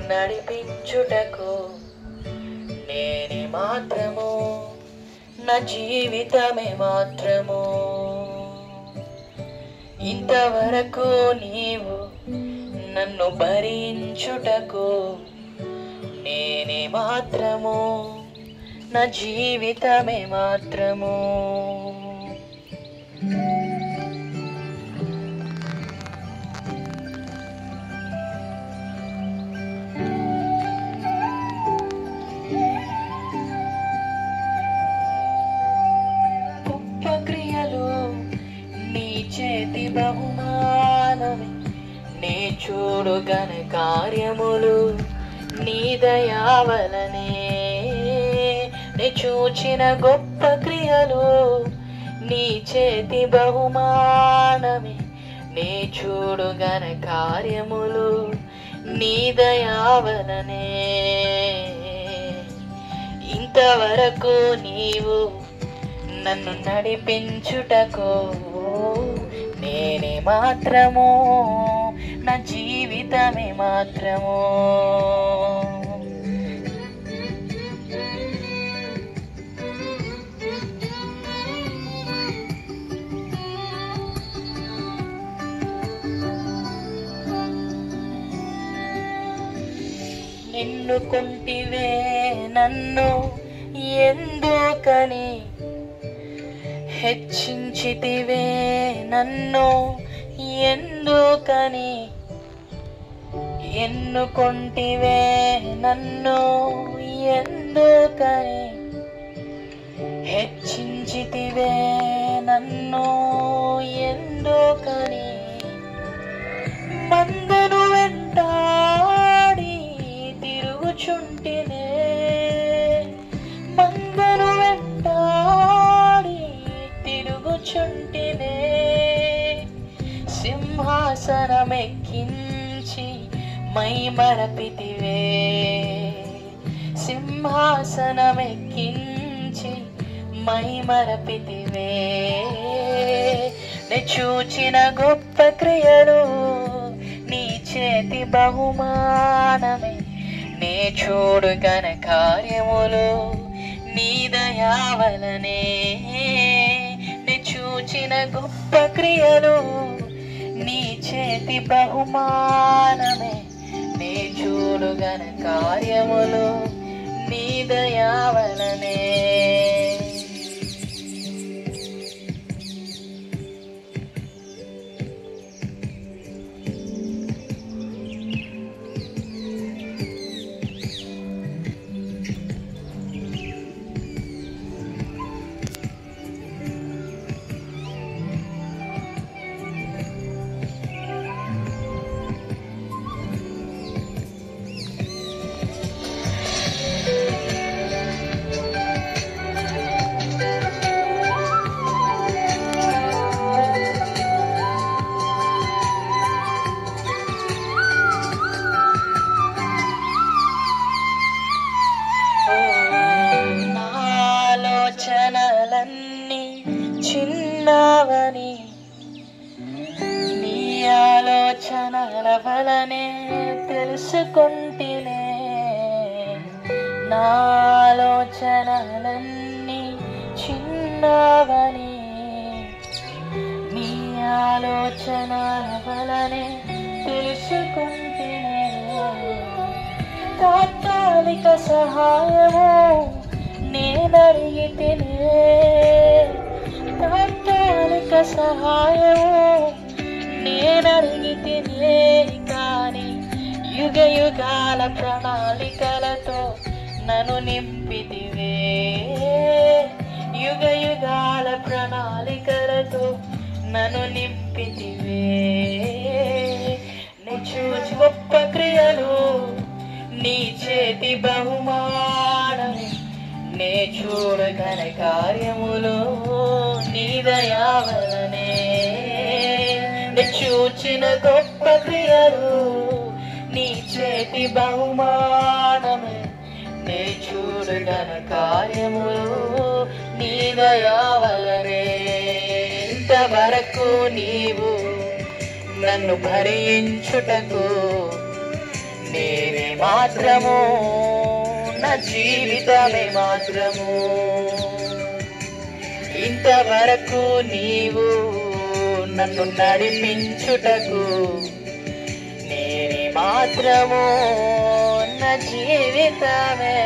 నడిపించుటకు నేనే మాత్రము, నా జీవితమే మాత్రము. ఇంతవరకు నీవు నన్ను భరించుటకు నేనే మాత్రము, నా జీవితమే మాత్రము. గొప్ప క్రియలు నీ చేతి బహుమానమే, నే చూడు ఘన కార్యములు నీ దయా వలనే. నే చూచిన గొప్ప క్రియలు నీ చేతి బహుమానమే, నే చూడు ఘన కార్యములు నీ దయా వలనే. ఇంతవరకు నీవు నన్ను నడిపించుటకు నేనే మాత్రము, నా జీవితమే మాత్రము. ఎన్నుకొంటివే నన్ను ఎందుకని, హెచ్చించితివే నన్ను ఎందుకని. ఎన్నుకొంటివే నన్ను ఎందుకని, హెచ్చించితివే నన్ను ఎందుకని. మందను వెంటాడి తిరుగుచుంటినే, మందను వెంటాడి తిరుగుచుంటినే. సింహాసనమెక్కించి మైమరపితివే, సింహాసనమెక్కించి మైమరపితివే. నే చూచిన గొప్ప క్రియలు నీ చేతి బహుమానమే, నే చూడు ఘన కార్యములు నీ దయా వలనే. నే చూచిన గొప్ప క్రియలు నీ చేతి బహుమానమే, నే చూడు ఘన కార్యములు నీ దయా వలనే. ఆలోచనలన్నీ చిన్నవని, నీ ఆలోచనల వలనే తెలుసుకుంటినే. నా ఆలోచనలన్నీ చిన్నవని, నీ ఆలోచనల వలనే తెలుసుకుంటినే. తాత్కాలిక సహాయము నేనడిగితినే, తాత్కాలిక సహాయము నేనడిగితినే. కానీ యుగ యుగాల ప్రణాళికలతో నన్ను నింపితివే, యుగ యుగాల ప్రణాళికలతో నన్ను నింపితివే. నే చూచి గొప్ప క్రియలు నీ చేతి బహుమానమే, నే చూడు ఘన కార్యములు నీ దయా వలనే. నే చూచిన గొప్ప క్రియలు నీ చేతి బహుమానమే, నే చూడు ఘన కార్యములు నీ దయా వలనే. ఇంతవరకు నీవు నన్ను భరించుటకు నీవే మాత్రము, నా జీవితమే మాత్రము. ఇంతవరకు నీవు నన్ను నడిపించుటకు నేనే మాత్రము, నా జీవితమే